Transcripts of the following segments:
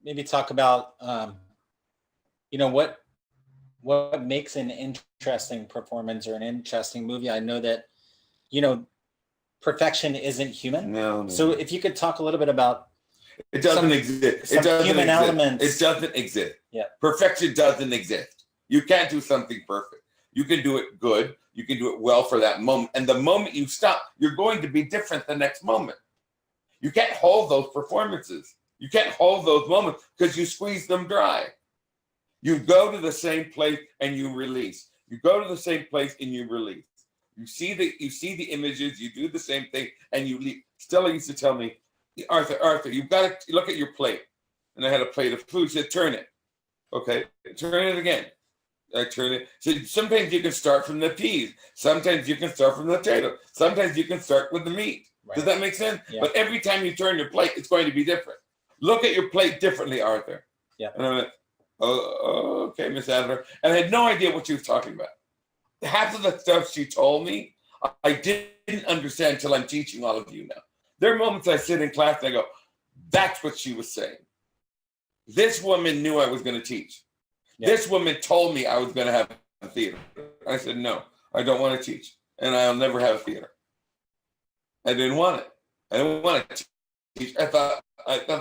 maybe talk about, you know, what makes an interesting performance or an interesting movie. I know that, you know, perfection isn't human. No. So if you could talk a little bit about it doesn't exist. It doesn't human exist. elements. It doesn't exist. Yeah. Perfection doesn't exist. You can't do something perfect. You can do it good. You can do it well for that moment. And the moment you stop, you're going to be different the next moment. You can't hold those performances. You can't hold those moments because you squeeze them dry. You go to the same place and you release. You go to the same place and you release. You see the images, you do the same thing, and you leave. Stella used to tell me, Arthur, you've got to look at your plate. And I had a plate of food. She said, turn it. Okay, turn it again. I turn it. So sometimes you can start from the peas. Sometimes you can start from the potato. Sometimes you can start with the meat. Right. Does that make sense? Yeah. But every time you turn your plate, it's going to be different. Look at your plate differently, Arthur. Yeah. And I went, oh, okay, Miss Adler. And I had no idea what she was talking about. Half of the stuff she told me, I didn't understand until I'm teaching all of you now. There are moments I sit in class and I go, that's what she was saying. This woman knew I was going to teach. Yeah. This woman told me I was going to have a theater. I said, no, I don't want to teach. And I'll never have a theater. I didn't want it. I didn't want to teach. I thought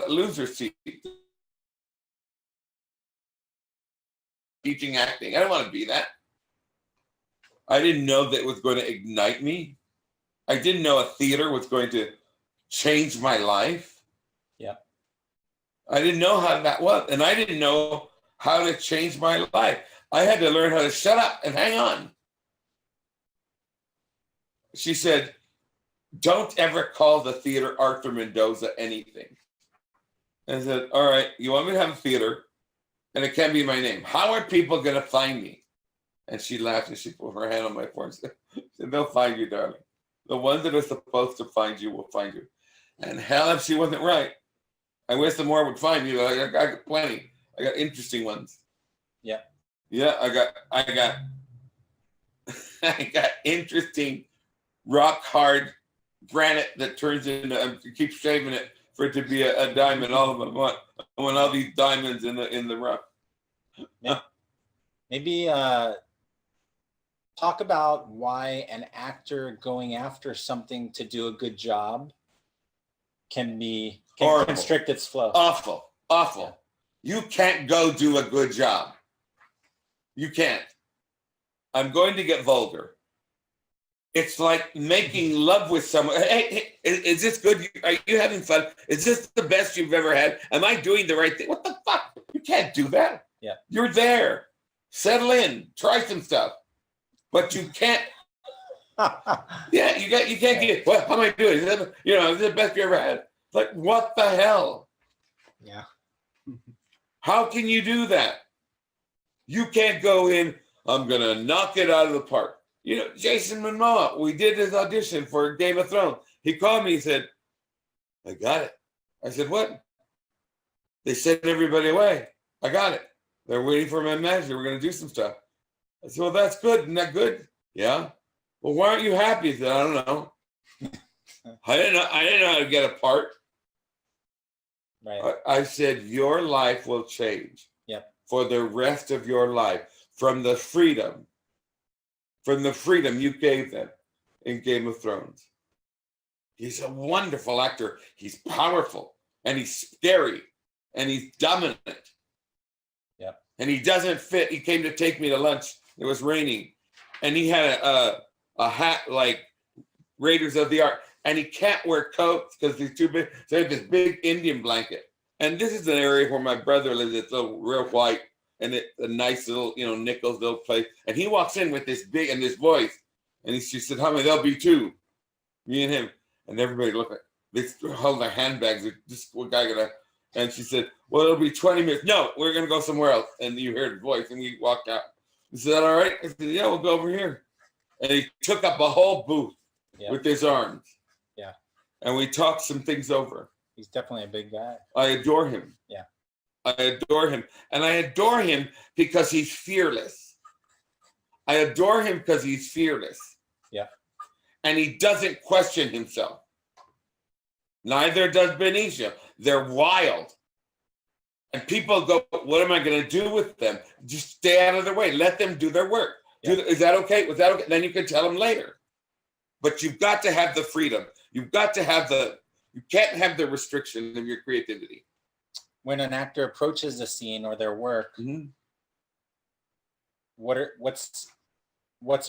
losers teach. Teaching acting. I don't want to be that. I didn't know that it was going to ignite me. I didn't know a theater was going to change my life. Yeah. I didn't know how that was. And I didn't know how to change my life. I had to learn how to shut up and hang on. She said, don't ever call the theater Arthur Mendoza anything. And I said, all right, you want me to have a theater and it can't be my name. How are people going to find me? And she laughed and she put her hand on my forehead and said, they'll find you, darling. The ones that are supposed to find you will find you. And hell, if she wasn't right, I wish the more would find you. I got plenty. I got interesting ones. Yeah. Yeah, I got interesting, rock hard granite that turns into, I keep shaving it for it to be a diamond. All of them. I want all these diamonds in the rough. Maybe talk about why an actor going after something to do a good job can constrict its flow. Awful. Yeah. You can't go do a good job. You can't. I'm going to get vulgar. It's like making love with someone. Hey, is this good? Are you having fun? Is this the best you've ever had? Am I doing the right thing? What the fuck? You can't do that. Yeah. You're there. Settle in. Try some stuff. But you can't. Yeah, you can't get, what? How am I doing? Is this the best you ever had? Like, what the hell? Yeah. How can you do that? You can't go in, I'm going to knock it out of the park. Jason Momoa, we did his audition for Game of Thrones. He called me and said, I got it. I said, what? They sent everybody away. I got it. They're waiting for my manager. We're going to do some stuff. I said, well, that's good. Isn't that good? Yeah. Well, why aren't you happy? He said, I don't know. I didn't know how to get a part. Right. I said, your life will change. Yep. For the rest of your life from the freedom you gave them in Game of Thrones. He's a wonderful actor. He's powerful and he's scary and he's dominant. Yep. And he doesn't fit. He came to take me to lunch. It was raining. And he had a hat like Raiders of the Ark. And he can't wear coats because he's too big. So he had this big Indian blanket. And this is an area where my brother lives. It's a real white. And it's a nice little, Nichols little place. And he walks in with this big and this voice. And she said, how many? There'll be two. Me and him. And everybody looked like, they hold their handbags. This guy gonna, and she said, well, it'll be 20 minutes. No, we're going to go somewhere else. And you heard his voice and we walked out. Is that all right? I said, yeah, we'll go over here. And he took up a whole booth with his arms. Yeah. And we talked some things over. He's definitely a big guy. I adore him. Yeah. I adore him. And I adore him because he's fearless. I adore him because he's fearless. Yeah. And he doesn't question himself. Neither does Benicio. They're wild. And people go, what am I going to do with them? Just stay out of their way. Let them do their work. Yeah. Is that okay? Was that okay? Then you can tell them later. But you've got to have the freedom. You've got to have you can't have the restriction of your creativity. When an actor approaches a scene or their work, what's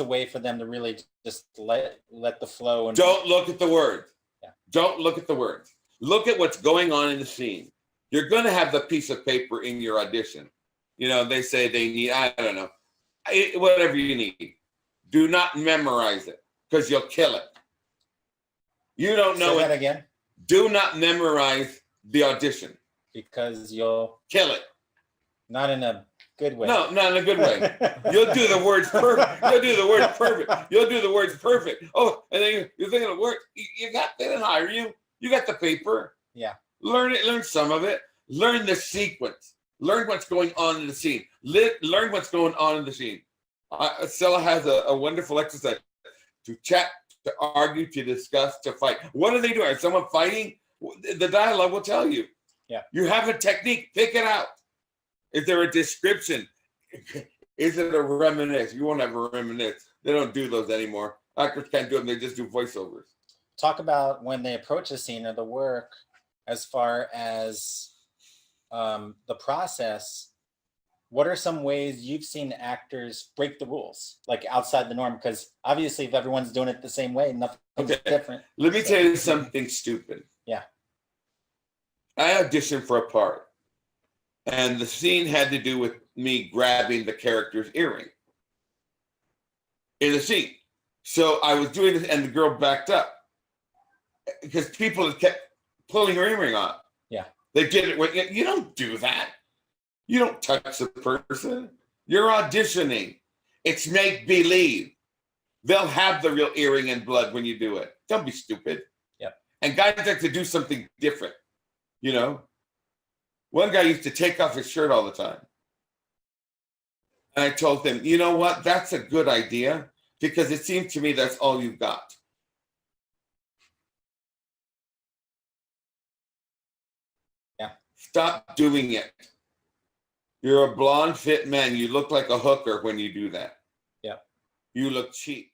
a way for them to really just let the flow and don't look at the words. Yeah. Don't look at the words. Look at what's going on in the scene. You're going to have the piece of paper in your audition. You know, they say they need, I don't know, whatever you need. Do not memorize it because you'll kill it. You don't know Say it. that again? Do not memorize the audition. Because you'll kill it. Not in a good way. No, not in a good way. You'll do the words perfect. You'll do the words perfect. You'll do the words perfect. Oh, and then you're thinking of work. You got, they didn't hire you. You got the paper. Yeah. Learn it. Learn some of it. Learn the sequence. Learn what's going on in the scene. Learn what's going on in the scene. Stella has a wonderful exercise to chat, to argue, to discuss, to fight. What are they doing? Is someone fighting? The dialogue will tell you. Yeah. You have a technique. Pick it out. Is there a description? Is it a reminisce? You won't have a reminisce. They don't do those anymore. Actors can't do them. They just do voiceovers. Talk about when they approach a scene or the work as far as the process. What are some ways you've seen actors break the rules, like outside the norm? Because obviously if everyone's doing it the same way, nothing's different. Let me tell you something stupid. Yeah. I auditioned for a part, and the scene had to do with me grabbing the character's earring in the scene. So I was doing this, and the girl backed up because people had kept pulling her earring on. Yeah. They did it. You don't do that. You don't touch the person. You're auditioning. It's make believe. They'll have the real earring and blood when you do it. Don't be stupid. Yep. And guys like to do something different. You know, one guy used to take off his shirt all the time. And I told him, you know what? That's a good idea because it seems to me that's all you've got. Yeah. Stop doing it. You're a blonde, fit man. You look like a hooker when you do that. Yeah. You look cheap.